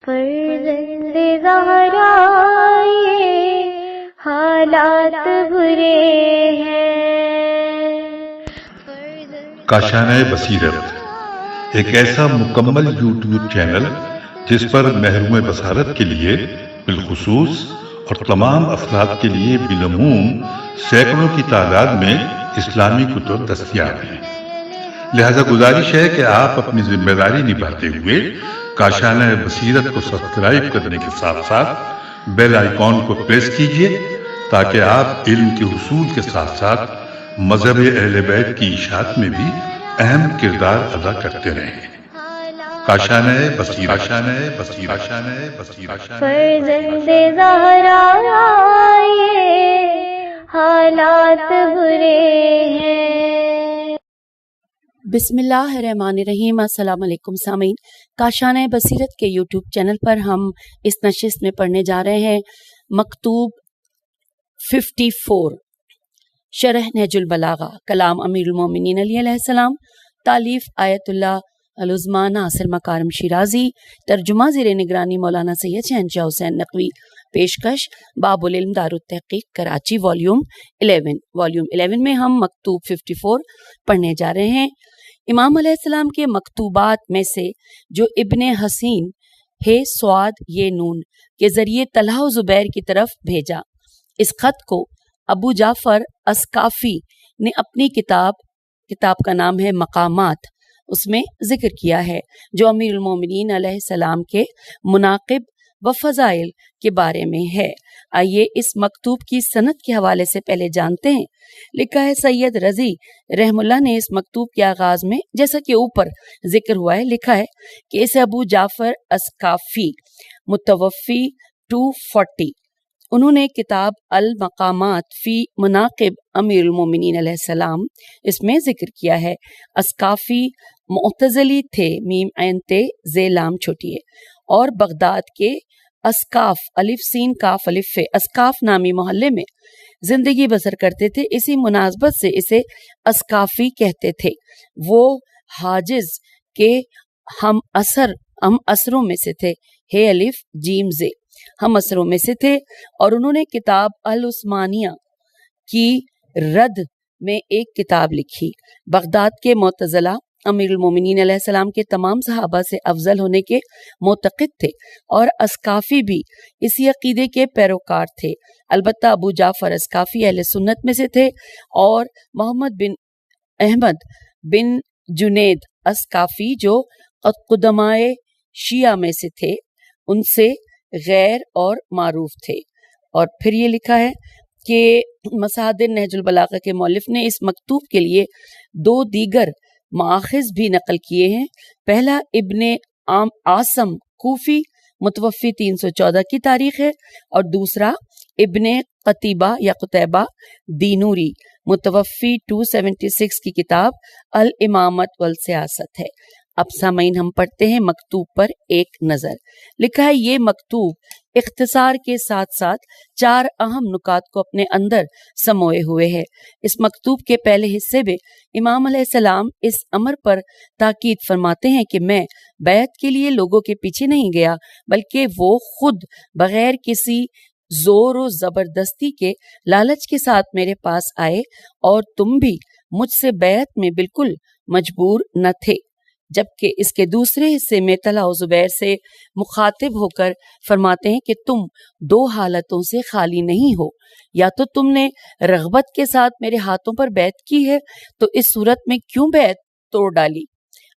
فرزند زہرا یہ حالات برے ہیں۔ کاشانۂ بصیرت ایک ایسا مکمل یوٹیوب چینل جس پر محروم بصارت کے لیے بالخصوص اور تمام افراد کے لیے بالعموم سینکڑوں کی تعداد میں اسلامی کتب دستیاب ہیں۔ لہذا گزارش ہے کہ آپ اپنی ذمہ داری نبھاتے ہوئے کاشانۂ بصیرت کو سبسکرائب کرنے کے ساتھ ساتھ بیل آئیکن کو پریس کیجیے تاکہ آپ علم کے حصول کے ساتھ ساتھ مذہب اہل بیت کی اشاعت میں بھی اہم کردار ادا کرتے رہیں۔ کاشانۂ بصیرت، کاشانۂ بصیرت، کاشانۂ بصیرت۔ فرزند زہرا یہ حالات برے ہیں۔ بسم اللہ الرحمن الرحیم۔ السلام علیکم سامعین، کاشانۂ بصیرت کے یوٹیوب چینل پر ہم اس نشست میں پڑھنے جا رہے ہیں مکتوب 54 شرح نہج البلاغہ، کلام امیر المومنین علیہ السلام، تالیف آیت اللہ العظمی ناصر مکارم شیرازی، ترجمہ زیر نگرانی مولانا سید شہنشاہ حسین نقوی، پیشکش باب العلم دارالتحقیق کراچی، والیوم 11 میں ہم مکتوب 54 پڑھنے جا رہے ہیں۔ امام علیہ السلام کے مکتوبات میں سے جو ابن حسین ہے سواد یہ نون کے ذریعے طلحہ و زبیر کی طرف بھیجا۔ اس خط کو ابو جعفر اسکافی نے اپنی کتاب کا نام ہے مقامات، اس میں ذکر کیا ہے، جو امیر المومنین علیہ السلام کے مناقب و فضائل کے بارے میں ہے۔ آئیے اس مکتوب کی سند کے حوالے سے پہلے جانتے ہیں۔ لکھا ہے سید رضی رحم اللہ نے اس مکتوب کے آغاز میں، جیسا کہ اوپر ذکر ہوا ہے، لکھا ہے کہ اسے ابو جعفر اسکافی متوفی 240 انہوں نے کتاب المقامات فی مناقب امیر المومنین علیہ السلام اس میں ذکر کیا ہے۔ اسکافی معتزلی تھے، میم عین تے زے لام چھوٹی ہے، اور بغداد کے اسکاف الف سین کاف الف فے اسکاف نامی محلے میں زندگی بسر کرتے تھے۔ اسی مناسبت سے اسے اسکافی کہتے تھے۔ وہ حاجز کے ہم اثروں میں سے تھے، ہے الف جیم زے، ہم اثروں میں سے تھے، اور انہوں نے کتاب العثمانیہ کی رد میں ایک کتاب لکھی۔ بغداد کے معتزلہ امیر المومنین علیہ السلام کے تمام صحابہ سے افضل ہونے کے معتقد تھے، اور اسکافی بھی اسی عقیدے کے پیروکار تھے۔ البتہ ابو جعفر اسکافی اہل سنت میں سے تھے، اور محمد بن احمد بن جنید اسکافی جو قدمائے شیعہ میں سے تھے ان سے غیر اور معروف تھے۔ اور پھر یہ لکھا ہے کہ مصادر نہج البلاغہ کے مؤلف نے اس مکتوب کے لیے 2 دیگر مآخذ بھی نقل کیے ہیں۔ پہلا ابن عاصم کوفی متوفی 314 کی تاریخ ہے، اور دوسرا ابن قتیبہ یا قتیبہ دینوری متوفی 276 کی کتاب الامامت والسیاست ہے۔ اب سامعین ہم پڑھتے ہیں مکتوب پر ایک نظر۔ لکھا ہے یہ مکتوب اختصار کے ساتھ ساتھ 4 اہم نکات کو اپنے اندر سموئے ہوئے ہے۔ اس مکتوب کے پہلے حصے میں امام علیہ السلام اس امر پر تاکید فرماتے ہیں کہ میں بیعت کے لیے لوگوں کے پیچھے نہیں گیا، بلکہ وہ خود بغیر کسی زور و زبردستی کے لالچ کے ساتھ میرے پاس آئے، اور تم بھی مجھ سے بیعت میں بالکل مجبور نہ تھے۔ جبکہ اس کے دوسرے حصے میں طلحہ و زبیر سے مخاطب ہو کر فرماتے ہیں کہ تم 2 حالتوں سے خالی نہیں ہو، یا تو تم نے رغبت کے ساتھ میرے ہاتھوں پر بیعت کی ہے، تو اس صورت میں کیوں بیعت توڑ ڈالی؟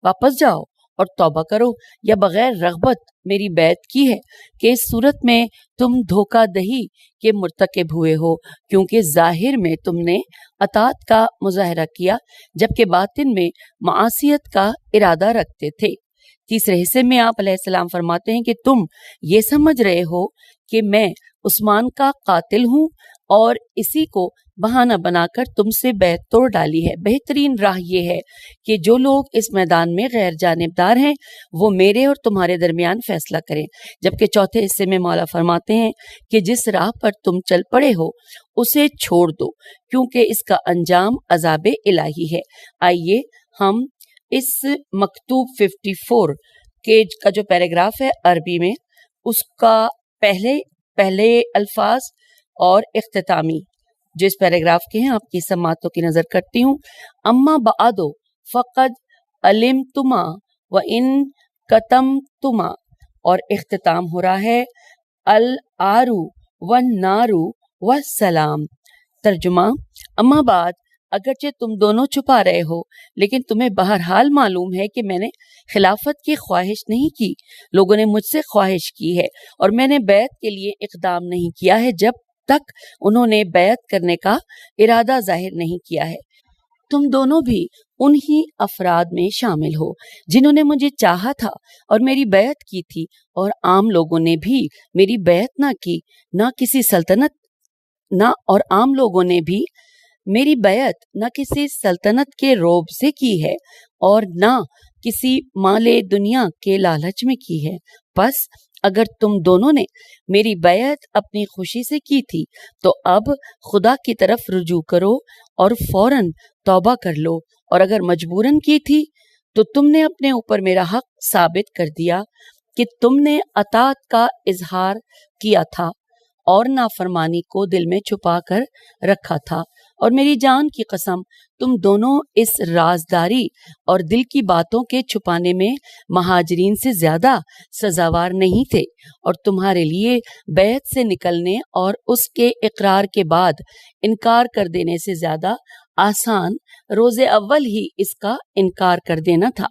واپس جاؤ اور توبہ کرو، یا بغیر رغبت میری بیعت کی ہے، کہ اس صورت میں تم دھوکہ دہی کے مرتکب ہوئے ہو، کیونکہ ظاہر میں تم نے اطاعت کا مظاہرہ کیا جبکہ باطن میں معصیت کا ارادہ رکھتے تھے۔ تیسرے حصے میں آپ علیہ السلام فرماتے ہیں کہ تم یہ سمجھ رہے ہو کہ میں عثمان کا قاتل ہوں، اور اسی کو بہانہ بنا کر تم سے بیعت توڑ ڈالی ہے۔ بہترین راہ یہ ہے کہ جو لوگ اس میدان میں غیر جانبدار ہیں وہ میرے اور تمہارے درمیان فیصلہ کریں۔ جبکہ چوتھے حصے میں مولا فرماتے ہیں کہ جس راہ پر تم چل پڑے ہو اسے چھوڑ دو، کیونکہ اس کا انجام عذاب الہی ہے۔ آئیے ہم اس مکتوب 54 کا جو پیراگراف ہے عربی میں اس کا پہلے الفاظ اور اختتامی جو اس پیراگراف کے ہیں آپ کی سماعتوں کی نظر کرتی ہوں. اما بعد فقد علمتما وان کتمتما، اور اختتام ہو رہا ہے العارو والنارو والسلام. ترجمہ: اما بعد، اگرچہ تم دونوں چھپا رہے ہو لیکن تمہیں بہرحال معلوم ہے کہ میں نے خلافت کی خواہش نہیں کی، لوگوں نے مجھ سے خواہش کی ہے اور میں نے بیعت کے لیے اقدام نہیں کیا ہے جب تک انہوں نے بیعت کرنے کا ارادہ ظاہر نہیں کیا ہے. تم دونوں بھی انہی افراد میں شامل ہو جنہوں نے مجھے چاہا تھا اور میری بیعت کی تھی، اور عام لوگوں نے بھی میری بیعت نہ کی، اور عام لوگوں نے بھی میری بیعت نہ کسی سلطنت کے روب سے کی ہے اور نہ کسی مال دنیا کے لالچ میں کی ہے. پس اگر تم دونوں نے میری بیعت اپنی خوشی سے کی تھی تو اب خدا کی طرف رجوع کرو اور فوراً توبہ کر لو، اور اگر مجبوراً کی تھی تو تم نے اپنے اوپر میرا حق ثابت کر دیا کہ تم نے اطاعت کا اظہار کیا تھا اور نافرمانی کو دل میں چھپا کر رکھا تھا، اور میری جان کی قسم تم دونوں اس رازداری اور دل کی باتوں کے چھپانے میں مہاجرین سے زیادہ سزاوار نہیں تھے، اور تمہارے لیے بیعت سے نکلنے اور اس کے اقرار کے بعد انکار کر دینے سے زیادہ آسان روز اول ہی اس کا انکار کر دینا تھا.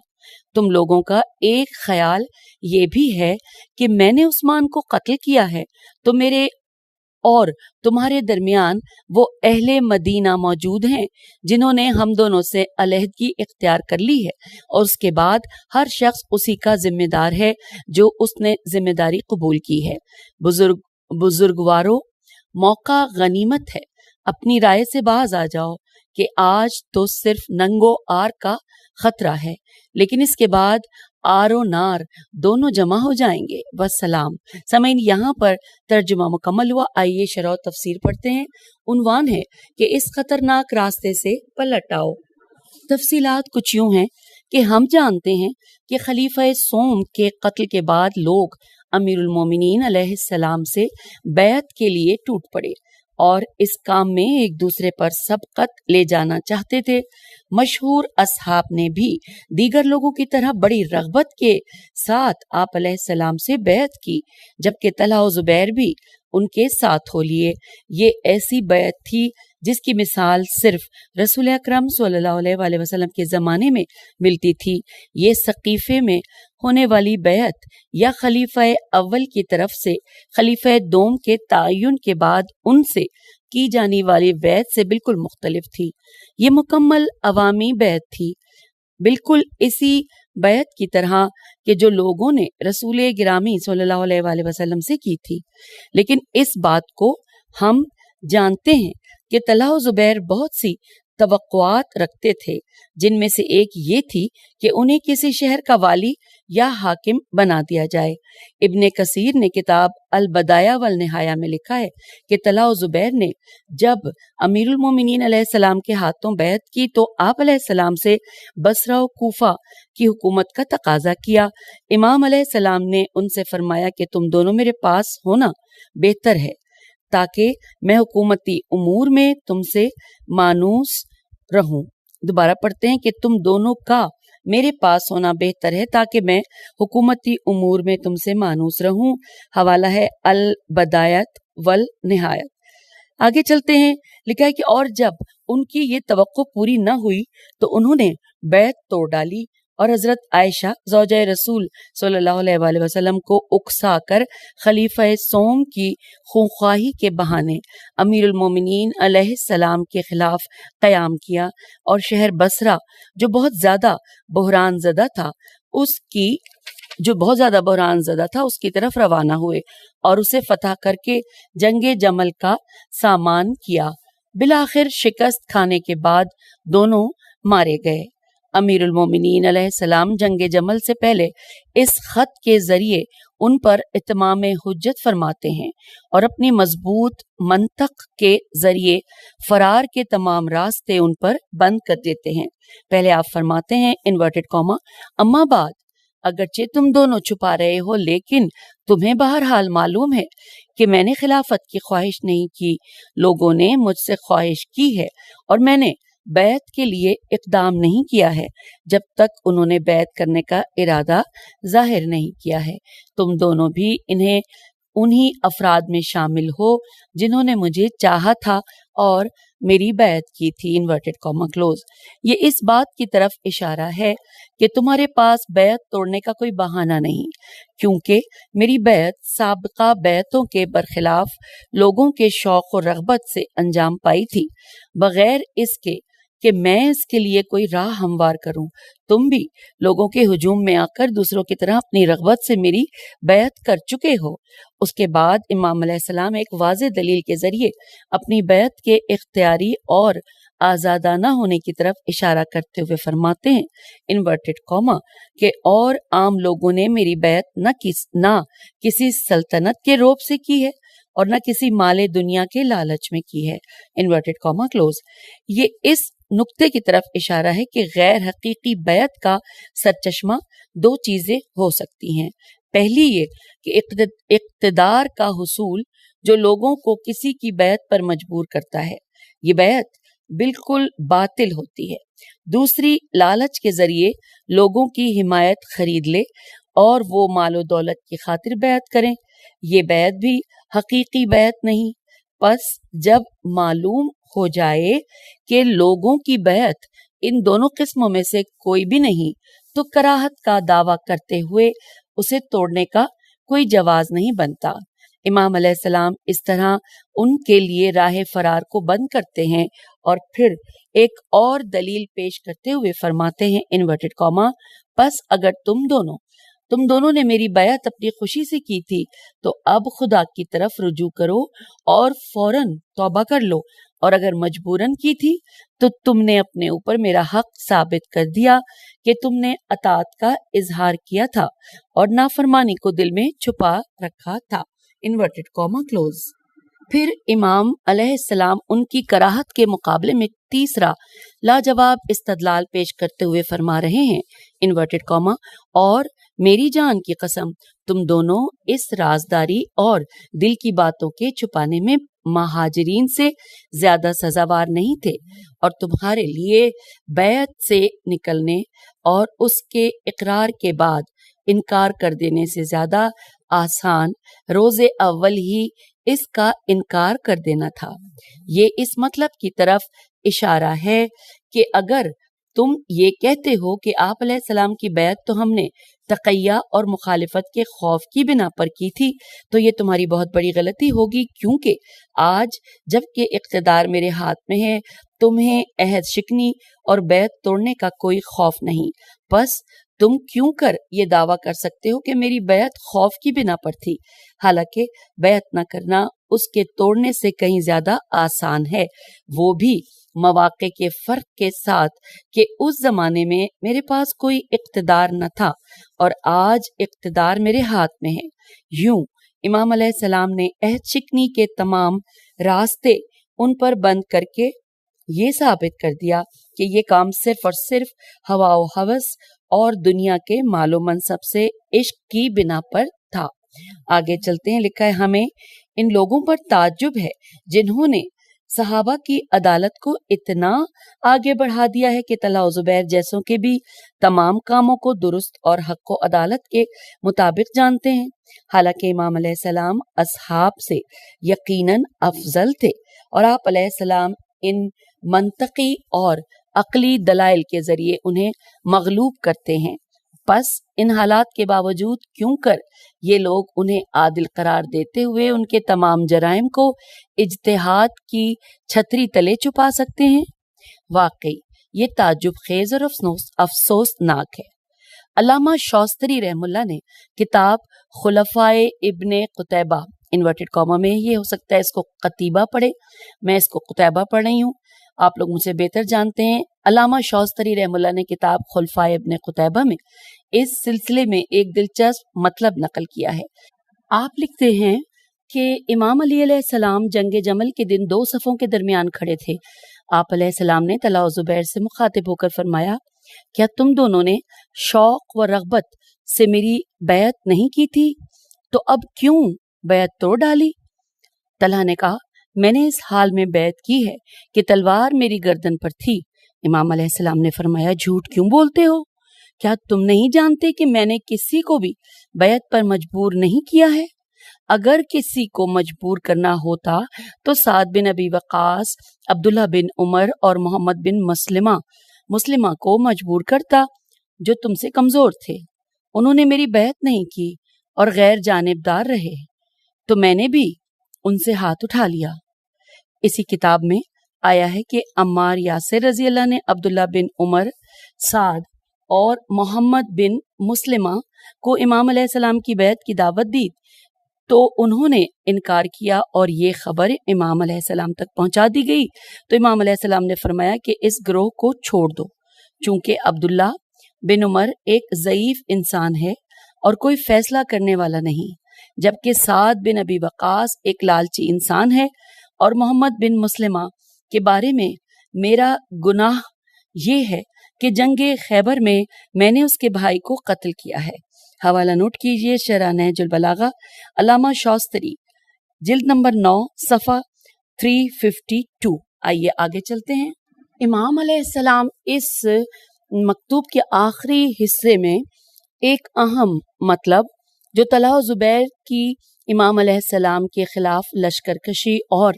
تم لوگوں کا ایک خیال یہ بھی ہے کہ میں نے عثمان کو قتل کیا ہے، تو میرے اور تمہارے درمیان وہ اہل مدینہ موجود ہیں جنہوں نے ہم دونوں سے علیحدگی اختیار کر لی ہے، اور اس کے بعد ہر شخص اسی کا ذمہ دار ہے جو اس نے ذمہ داری قبول کی ہے. بزرگوارو، موقع غنیمت ہے، اپنی رائے سے باز آ جاؤ کہ آج تو صرف ننگو آر کا خطرہ ہے، لیکن اس کے بعد آر و نار دونوں جمع ہو جائیں گے. والسلام. سامعین، یہاں پر ترجمہ مکمل ہوا. آئیے شرح و تفسیر پڑھتے ہیں. عنوان ہے کہ اس خطرناک راستے سے پلٹ آؤ. تفصیلات کچھ یوں ہیں کہ ہم جانتے ہیں کہ خلیفہ سوم کے قتل کے بعد لوگ امیر المومنین علیہ السلام سے بیعت کے لیے ٹوٹ پڑے اور اس کام میں ایک دوسرے پر سبقت لے جانا چاہتے تھے. مشہور اصحاب نے بھی دیگر لوگوں کی طرح بڑی رغبت کے ساتھ آپ علیہ السلام سے بیعت کی، جبکہ طلحہ و زبیر بھی ان کے ساتھ ہو لیے. یہ ایسی بیعت تھی جس کی مثال صرف رسول اکرم صلی اللہ علیہ وآلہ وسلم کے زمانے میں ملتی تھی. یہ سقیفے میں ہونے والی بیعت یا خلیفہ اول کی طرف سے خلیفہ دوم کے تعین کے بعد ان سے کی جانے والی بیعت سے بالکل مختلف تھی. یہ مکمل عوامی بیعت تھی، بالکل اسی بیعت کی طرح کہ جو لوگوں نے رسول گرامی صلی اللہ علیہ وآلہ وسلم سے کی تھی. لیکن اس بات کو ہم جانتے ہیں کہ طلحہ و زبیر بہت سی توقعات رکھتے تھے، جن میں سے ایک یہ تھی کہ انہیں کسی شہر کا والی یا حاکم بنا دیا جائے. ابن کثیر نے کتاب البدایہ والنہایہ میں لکھا ہے کہ طلحہ و زبیر نے جب امیر المومنین علیہ السلام کے ہاتھوں بیعت کی تو آپ علیہ السلام سے بصرہ و کوفہ کی حکومت کا تقاضا کیا. امام علیہ السلام نے ان سے فرمایا کہ تم دونوں میرے پاس ہونا بہتر ہے تاکہ میں حکومتی امور میں تم سے مانوس رہوں. دوبارہ پڑھتے ہیں کہ تم دونوں کا میرے پاس ہونا بہتر ہے تاکہ میں حکومتی امور میں تم سے مانوس رہوں. حوالہ ہے البدایت والنہایت. آگے چلتے ہیں. لکھا ہے کہ اور جب ان کی یہ توقع پوری نہ ہوئی تو انہوں نے بیعت توڑ ڈالی اور حضرت عائشہ زوجہ رسول صلی اللہ علیہ وآلہ وسلم کو اکسا کر خلیفہ سوم کی خونخواہی کے بہانے امیر المومنین علیہ السلام کے خلاف قیام کیا اور شہر بصرہ جو بہت زیادہ بحران زدہ تھا اس کی طرف روانہ ہوئے اور اسے فتح کر کے جنگ جمل کا سامان کیا. بالآخر شکست کھانے کے بعد دونوں مارے گئے. امیر المومنین علیہ السلام جنگ جمل سے پہلے اس خط کے ذریعے ان پر اتمام حجت فرماتے ہیں اور اپنی مضبوط منطق کے ذریعے فرار کے تمام راستے ان پر بند کر دیتے ہیں. پہلے آپ فرماتے ہیں انورٹڈ کاما اما بعد اگرچہ تم دونوں چھپا رہے ہو لیکن تمہیں بہرحال معلوم ہے کہ میں نے خلافت کی خواہش نہیں کی، لوگوں نے مجھ سے خواہش کی ہے اور میں نے بیعت کے لیے اقدام نہیں کیا ہے جب تک انہوں نے بیعت کرنے کا ارادہ ظاہر نہیں کیا ہے۔ تم دونوں بھی انہی افراد میں شامل ہو جنہوں نے مجھے چاہا تھا اور میری بیعت کی تھی انورٹڈ کاما کلوز۔ یہ اس بات کی طرف اشارہ ہے کہ تمہارے پاس بیعت توڑنے کا کوئی بہانہ نہیں، کیونکہ میری بیعت سابقہ بیعتوں کے برخلاف لوگوں کے شوق و رغبت سے انجام پائی تھی، بغیر اس کے کہ میں اس کے لیے کوئی راہ ہموار کروں۔ تم بھی لوگوں کے ہجوم میں آ کر دوسروں کی طرح اپنی رغبت سے میری بیعت کر چکے ہو۔ اس کے بعد امام علیہ السلام ایک واضح دلیل کے ذریعے اپنی بیعت کے اختیاری اور آزادانہ ہونے کی طرف اشارہ کرتے ہوئے فرماتے ہیں انورٹڈ کاما کہ اور عام لوگوں نے میری بیعت نہ کسی سلطنت کے روب سے کی ہے اور نہ کسی مال دنیا کے لالچ میں کی ہے انورٹڈ کاما کلوز۔ یہ اس نقطے کی طرف اشارہ ہے کہ غیر حقیقی بیعت کا سرچشمہ دو چیزیں ہو سکتی ہیں۔ پہلی یہ کہ اقتدار کا حصول جو لوگوں کو کسی کی بیعت پر مجبور کرتا ہے، یہ بیعت بالکل باطل ہوتی ہے۔ دوسری لالچ کے ذریعے لوگوں کی حمایت خرید لے اور وہ مال و دولت کی خاطر بیعت کریں، یہ بیعت بھی حقیقی بیعت نہیں۔ پس جب معلوم ہو جائے کہ لوگوں کی بیعت ان دونوں قسموں میں سے کوئی بھی نہیں تو کراہت کا دعویٰ کرتے ہوئے اسے توڑنے کا کوئی جواز نہیں بنتا۔ امام علیہ السلام اس طرح ان کے لیے راہ فرار کو بند کرتے ہیں اور پھر ایک اور دلیل پیش کرتے ہوئے فرماتے ہیں انورٹڈ کاما پس اگر تم دونوں نے میری بیعت اپنی خوشی سے کی تھی تو اب خدا کی طرف رجوع کرو اور فوراً توبہ کر لو، اور اگر مجبوراً کی تھی تو تم نے اپنے اوپر میرا حق ثابت کر دیا کہ تم نے اطاعت کا اظہار کیا تھا اور نافرمانی کو دل میں چھپا رکھا تھا انورٹڈ کاما کلوز۔ پھر امام علیہ السلام ان کی کراہت کے مقابلے میں تیسرا لاجواب استدلال پیش کرتے ہوئے فرما رہے ہیں انورٹڈ کاما اور میری جان کی قسم تم دونوں اس رازداری اور دل کی باتوں کے چھپانے میں مہاجرین سے زیادہ سزاوار نہیں تھے، اور تمہارے لیے بیعت سے نکلنے اور اس کے اقرار کے بعد انکار کر دینے سے زیادہ آسان روز اول ہی اس کا انکار کر دینا تھا۔ یہ اس مطلب کی طرف اشارہ ہے کہ اگر تم یہ کہتے ہو کہ آپ علیہ السلام کی بیعت تو ہم نے تقیہ اور مخالفت کے خوف کی بنا پر کی تھی تو یہ تمہاری بہت بڑی غلطی ہوگی، کیونکہ آج جب کہ اقتدار میرے ہاتھ میں ہے تمہیں عہد شکنی اور بیعت توڑنے کا کوئی خوف نہیں، بس تم کیوں کر یہ دعویٰ کر سکتے ہو کہ میری بیعت خوف کی بنا پر تھی، حالانکہ بیعت نہ کرنا اس کے توڑنے سے کہیں زیادہ آسان ہے، وہ بھی مواقع کے فرق کے ساتھ کہ اس زمانے میں میرے پاس کوئی اقتدار نہ تھا اور آج اقتدار میرے ہاتھ میں ہے۔ یوں امام علیہ السلام نے عہد شکنی کے تمام راستے ان پر بند کر کے یہ ثابت کر دیا کہ یہ کام صرف اور صرف ہوا و ہوس اور دنیا کے مال و منصب سے عشق کی بنا پر تھا۔ آگے چلتے ہیں، لکھا ہے ہمیں ان لوگوں پر تعجب ہے جنہوں نے صحابہ کی عدالت کو اتنا آگے بڑھا دیا ہے کہ طلحہ و زبیر جیسوں کے بھی تمام کاموں کو درست اور حق و عدالت کے مطابق جانتے ہیں، حالانکہ امام علیہ السلام اصحاب سے یقیناً افضل تھے اور آپ علیہ السلام ان منطقی اور عقلی دلائل کے ذریعے انہیں مغلوب کرتے ہیں۔ پس ان حالات کے باوجود کیوں کر یہ لوگ انہیں عادل قرار دیتے ہوئے ان کے تمام جرائم کو اجتہاد کی چھتری تلے چھپا سکتے ہیں؟ واقعی یہ تعجب خیز اور افسوسناک ہے۔ علامہ شوستری رحم اللہ نے کتاب خلفائے ابن قتیبہ انورٹڈ کاما میں یہ ہو سکتا ہے اس کو قتیبہ پڑھے، میں اس کو قتیبہ پڑھ رہی ہوں، آپ لوگ مجھ سے بہتر جانتے ہیں۔ علامہ شوستری رحم اللہ نے کتاب خلفائے ابن قتیبہ میں اس سلسلے میں ایک دلچسپ مطلب نقل کیا ہے۔ آپ لکھتے ہیں کہ امام علی علیہ السلام جنگ جمل کے دن دو صفوں کے درمیان کھڑے تھے۔ آپ علیہ السلام نے طلحہ و زبیر سے مخاطب ہو کر فرمایا، کیا تم دونوں نے شوق و رغبت سے میری بیعت نہیں کی تھی تو اب کیوں بیعت توڑ ڈالی؟ طلحہ نے کہا میں نے اس حال میں بیعت کی ہے کہ تلوار میری گردن پر تھی۔ امام علیہ السلام نے فرمایا جھوٹ کیوں بولتے ہو؟ کیا تم نہیں جانتے کہ میں نے کسی کو بھی بیعت پر مجبور نہیں کیا ہے؟ اگر کسی کو مجبور کرنا ہوتا تو سعد بن ابی وقاص، عبداللہ بن عمر اور محمد بن مسلمہ کو مجبور کرتا جو تم سے کمزور تھے۔ انہوں نے میری بیعت نہیں کی اور غیر جانبدار رہے تو میں نے بھی ان سے ہاتھ اٹھا لیا۔ اسی کتاب میں آیا ہے کہ عمار یاسر رضی اللہ نے عبداللہ بن عمر، سعد اور محمد بن مسلمہ کو امام علیہ السلام کی بیعت کی دعوت دی تو انہوں نے انکار کیا اور یہ خبر امام علیہ السلام تک پہنچا دی گئی تو امام علیہ السلام نے فرمایا کہ اس گروہ کو چھوڑ دو، چونکہ عبداللہ بن عمر ایک ضعیف انسان ہے اور کوئی فیصلہ کرنے والا نہیں، جبکہ سعد بن ابی وقاص ایک لالچی انسان ہے، اور محمد بن مسلمہ کے بارے میں میرا گناہ یہ ہے کہ جنگ خیبر میں نے اس کے بھائی کو قتل کیا ہے۔ حوالہ نوٹ کیجئے شرح نہج البلاغہ، علامہ شاستری، جلد نمبر 9 صفحہ 352۔ آئیے آگے چلتے ہیں۔ امام علیہ السلام اس مکتوب کے آخری حصے میں ایک اہم مطلب جو طلحہ و زبیر کی امام علیہ السلام کے خلاف لشکر کشی اور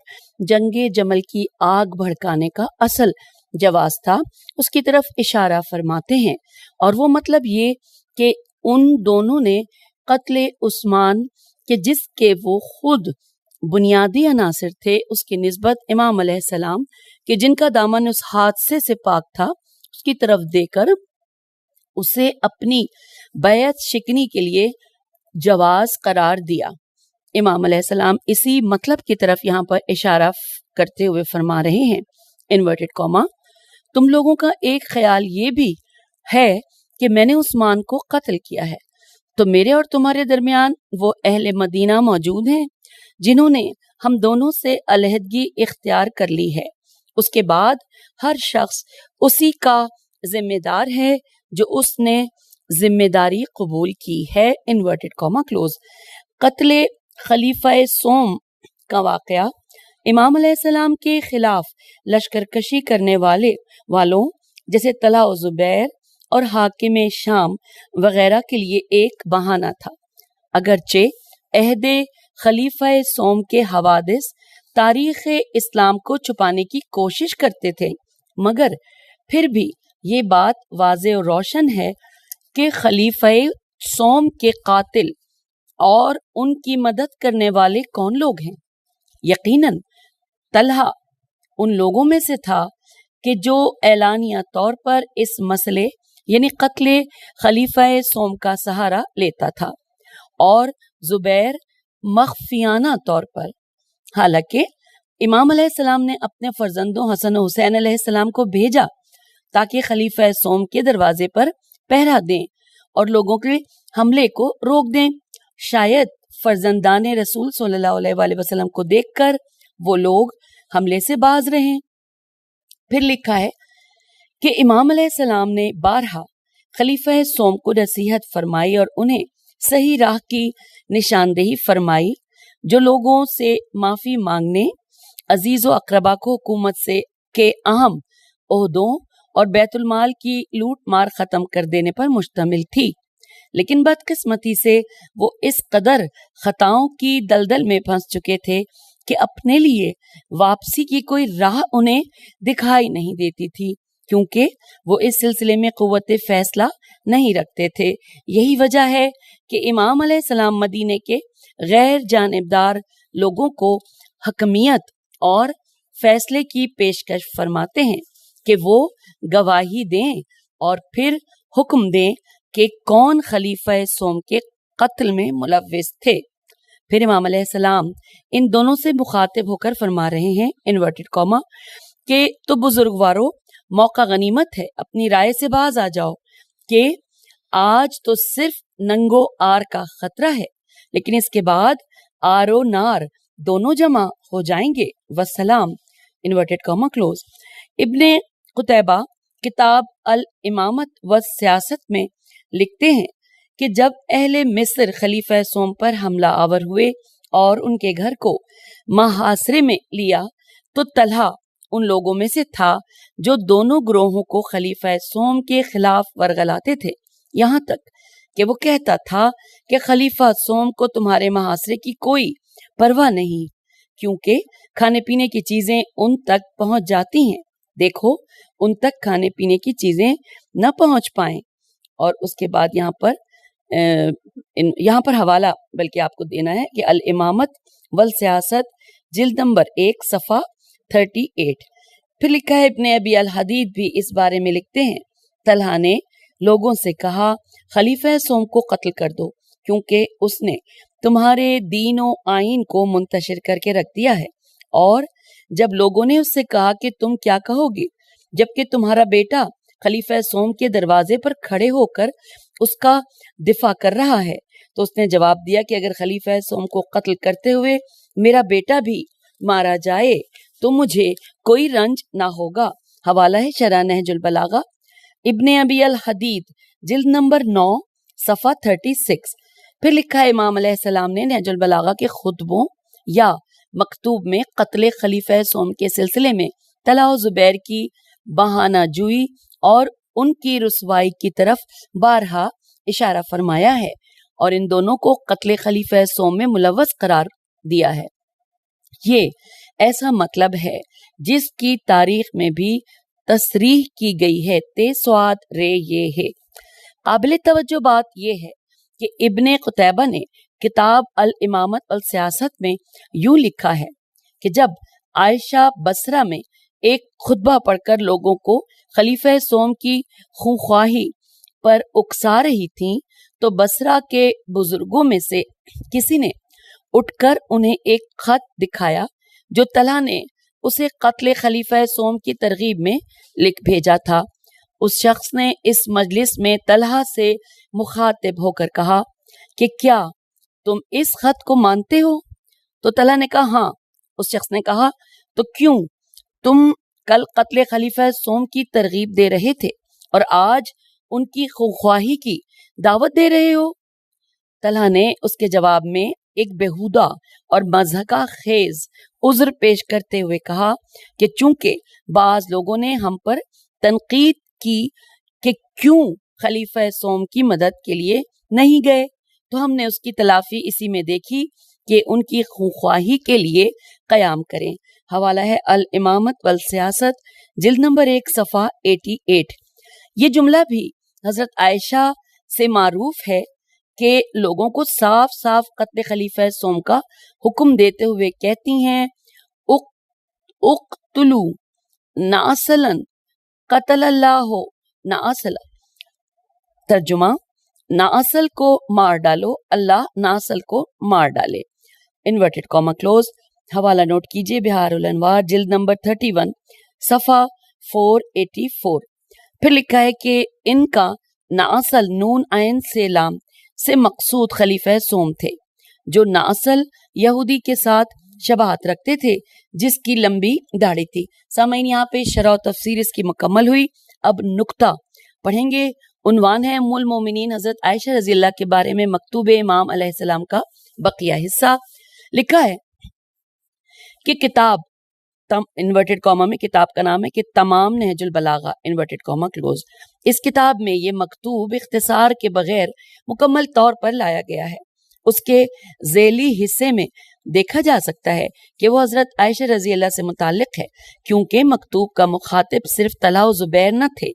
جنگ جمل کی آگ بھڑکانے کا اصل جواز تھا، اس کی طرف اشارہ فرماتے ہیں، اور وہ مطلب یہ کہ ان دونوں نے قتل عثمان کے جس کے وہ خود بنیادی عناصر تھے اس کی نسبت امام علیہ السلام کہ جن کا دامن اس حادثے سے پاک تھا اس کی طرف دے کر اسے اپنی بیعت شکنی کے لیے جواز قرار دیا۔ امام علیہ السلام اسی مطلب کی طرف یہاں پر اشارہ کرتے ہوئے فرما رہے ہیں، انورٹڈ کاما، تم لوگوں کا ایک خیال یہ بھی ہے کہ میں نے عثمان کو قتل کیا ہے، تو میرے اور تمہارے درمیان وہ اہل مدینہ موجود ہیں جنہوں نے ہم دونوں سے علیحدگی اختیار کر لی ہے، اس کے بعد ہر شخص اسی کا ذمہ دار ہے جو اس نے ذمہ داری قبول کی ہے، انورٹڈ کاما کلوز۔ قتل خلیفہ سوم کا واقعہ امام علیہ السلام کے خلاف لشکر کشی کرنے والوں جیسے طلحہ و زبیر اور حاکم شام وغیرہ کے لیے ایک بہانہ تھا، اگرچہ عہد خلیفہ سوم کے حوادث تاریخ اسلام کو چھپانے کی کوشش کرتے تھے، مگر پھر بھی یہ بات واضح اور روشن ہے کہ خلیفہ سوم کے قاتل اور ان کی مدد کرنے والے کون لوگ ہیں۔ یقیناً طلحہ ان لوگوں میں سے تھا کہ جو اعلانیہ طور پر اس مسئلے یعنی قتل خلیفہ سوم کا سہارا لیتا تھا، اور زبیر مخفیانہ طور پر۔ حالانکہ امام علیہ السلام نے اپنے فرزندوں حسن و حسین علیہ السلام کو بھیجا تاکہ خلیفہ سوم کے دروازے پر پہرا دیں اور لوگوں کے حملے کو روک دیں۔ شاید فرزندان رسول صلی اللہ علیہ وآلہ وسلم کو دیکھ کر وہ لوگ حملے سے باز رہیں۔ پھر لکھا ہے کہ امام علیہ السلام نے بارہا خلیفہ سوم کو نصیحت فرمائی اور انہیں صحیح راہ کی نشاندہی فرمائی، جو لوگوں سے معافی مانگنے، عزیز و اقربا کو حکومت کے اہم عہدوں اور بیت المال کی لوٹ مار ختم کر دینے پر مشتمل تھی، لیکن بدقسمتی سے وہ اس قدر خطاؤں کی دلدل میں پھنس چکے تھے کہ اپنے لیے واپسی کی کوئی راہ انہیں دکھائی نہیں دیتی تھی، کیونکہ وہ اس سلسلے میں قوت فیصلہ نہیں رکھتے تھے۔ یہی وجہ ہے کہ امام علیہ السلام مدینے کے غیر جانبدار لوگوں کو حکمیت اور فیصلے کی پیشکش فرماتے ہیں کہ وہ گواہی دیں اور پھر حکم دیں کہ کون خلیفہ سوم کے قتل میں ملوث تھے۔ پھر امام علیہ السلام ان دونوں سے مخاطب ہو کر فرما رہے ہیں، انورٹڈ کاما، کہ تو بزرگوارو موقع غنیمت ہے، اپنی رائے سے باز آ جاؤ کہ آج تو صرف ننگو آر کا خطرہ ہے، لیکن اس کے بعد آر و نار دونوں جمع ہو جائیں گے، والسلام، انورٹڈ کاما کلوز۔ ابن قتیبہ کتاب الامامت و سیاست میں لکھتے ہیں کہ جب اہل مصر خلیفہ سوم پر حملہ آور ہوئے اور ان کے گھر کو محاصرے میں لیا تو طلحہ ان لوگوں میں سے تھا جو دونوں گروہوں کو خلیفہ سوم کے خلاف ورغلاتے تھے، یہاں تک کہ وہ کہتا تھا کہ خلیفہ سوم کو تمہارے محاصرے کی کوئی پرواہ نہیں، کیونکہ کھانے پینے کی چیزیں ان تک پہنچ جاتی ہیں، دیکھو ان تک کھانے پینے کی چیزیں نہ پہنچ پائیں۔ اور اس کے بعد یہاں پر حوالہ بلکہ آپ کو دینا ہے کہ الامامت والسیاست جلد نمبر 1 صفحہ 38۔ پھر لکھا ہے ابن ابی الحدید بھی اس بارے میں لکھتے ہیں، طلحہ نے لوگوں سے کہا خلیفہ سوم کو قتل کر دو، کیونکہ اس نے تمہارے دین و آئین کو منتشر کر کے رکھ دیا ہے۔ اور جب لوگوں نے اس سے کہا کہ تم کیا کہو گے جبکہ تمہارا بیٹا خلیفہ سوم کے دروازے پر کھڑے ہو کر اس کا دفاع کر رہا ہے، تو اس نے جواب دیا کہ اگر خلیفہ سوم کو قتل کرتے ہوئے میرا بیٹا بھی مارا جائے تو مجھے کوئی رنج نہ ہوگا۔ حوالہ ہے شرح نہج البلاغہ ابن ابی الحدید جلد نمبر 9 صفحہ 36۔ پھر لکھا ہے امام علیہ السلام نے نہج البلاغہ کے خطبوں یا مکتوب میں قتل خلیفہ سوم کے سلسلے میں طلحہ و زبیر کی بہانہ جوئی اور ان کی رسوائی کی طرف بارہا اشارہ فرمایا ہے اور ان دونوں کو قتل خلیفہ سوم میں ملوث قرار دیا ہے۔ یہ ایسا مطلب ہے جس کی تاریخ میں بھی تصریح کی گئی ہے۔ سواد رے یہ ہے۔ قابل توجہ بات یہ ہے کہ ابن قتیبہ نے کتاب الامامت والسیاست میں یوں لکھا ہے کہ جب عائشہ بصرہ میں ایک خطبہ پڑھ کر لوگوں کو خلیفہ سوم کی خونخواہی پر اکسا رہی تھیں تو بصرہ کے بزرگوں میں سے کسی نے اٹھ کر انہیں ایک خط دکھایا جو طلحہ نے اسے قتل خلیفہ سوم کی ترغیب میں لکھ بھیجا تھا۔ اس شخص نے اس مجلس میں طلحہ سے مخاطب ہو کر کہا کہ کیا تم اس خط کو مانتے ہو؟ تو طلحہ نے کہا ہاں۔ اس شخص نے کہا تو کیوں تم کل قتل خلیفہ سوم کی ترغیب دے رہے تھے اور آج ان کی خونخواہی کی دعوت دے رہے ہو؟ طلحہ نے اس کے جواب میں ایک بیہودہ اور مضحکہ خیز عذر پیش کرتے ہوئے کہا کہ چونکہ بعض لوگوں نے ہم پر تنقید کی کہ کیوں خلیفہ سوم کی مدد کے لیے نہیں گئے تو ہم نے اس کی تلافی اسی میں دیکھی کہ ان کی خونخواہی کے لیے قیام کریں۔ حوالہ ہے الامامت والسیاست جلد نمبر 1 صفحہ 88۔ یہ جملہ بھی حضرت عائشہ سے معروف ہے کہ لوگوں کو صاف صاف قتل خلیفہ سوم کا حکم دیتے ہوئے کہتی ہیں اقتلوا ناصلا قتل اللہ ناصلا۔ ترجمہ ناصل کو مار ڈالو، اللہ ناصل کو مار ڈالے، انورٹڈ کاما کلوز۔ حوالہ نوٹ کیجئے بہار الانوار جلد نمبر 31 صفحہ 484۔ پھر لکھا ہے کہ ان کا ناصل نون عین سے لام سے مقصود خلیفہ سوم تھے جو ناصل یہودی کے ساتھ شباہت رکھتے تھے جس کی لمبی داڑھی تھی۔ سامعین یہاں پہ شرح و تفسیر اس کی مکمل ہوئی۔ اب نقطہ پڑھیں گے، عنوان ہے ام المومنین حضرت عائشہ رضی اللہ کے بارے میں مکتوب امام علیہ السلام کا بقیہ حصہ۔ لکھا ہے کہ کتاب انورٹڈ کاما میں کتاب کا نام ہے کہ تمام نہج البلاغہ انورٹڈ کاما کلوز۔ اس کتاب میں یہ مکتوب اختصار کے بغیر مکمل طور پر لایا گیا ہے۔ اس کے ذیلی حصے میں دیکھا جا سکتا ہے کہ وہ حضرت عائشہ رضی اللہ سے متعلق ہے، کیونکہ مکتوب کا مخاطب صرف طلحہ و زبیر نہ تھے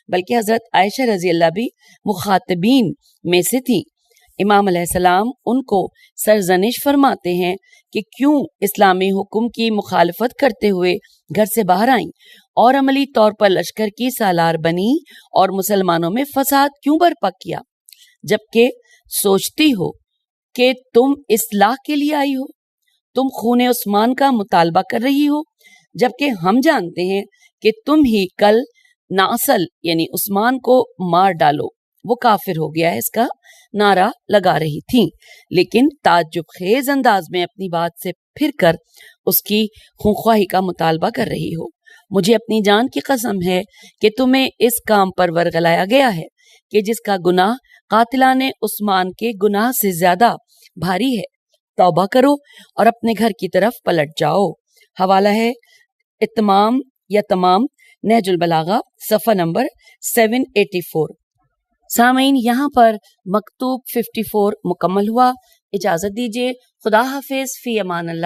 بلکہ حضرت عائشہ رضی اللہ بھی مخاطبین میں سے تھی۔ امام علیہ السلام ان کو سرزنش فرماتے ہیں کہ کیوں اسلامی حکم کی مخالفت کرتے ہوئے گھر سے باہر آئیں اور عملی طور پر لشکر کی سالار بنی اور مسلمانوں میں فساد کیوں برپا کیا، جبکہ سوچتی ہو کہ تم اصلاح کے لیے آئی ہو، تم خون عثمان کا مطالبہ کر رہی ہو، جبکہ ہم جانتے ہیں کہ تم ہی کل ناصل یعنی عثمان کو مار ڈالو، وہ کافر ہو گیا ہے، اس کا نعرہ لگا رہی تھیں، لیکن تعجب خیز انداز میں اپنی بات سے پھر کر اس کی خونخواہی کا مطالبہ کر رہی ہو۔ مجھے اپنی جان کی قسم ہے کہ تمہیں اس کام پر ورغلایا گیا ہے کہ جس کا گناہ قاتلان عثمان کے گناہ سے زیادہ بھاری ہے، توبہ کرو اور اپنے گھر کی طرف پلٹ جاؤ۔ حوالہ ہے اتمام یا تمام نہج البلاغہ، صفحہ نمبر 784۔ سامعین، یہاں پر مکتوب 54 مکمل ہوا۔ اجازت دیجیے، خدا حافظ، فی امان اللہ۔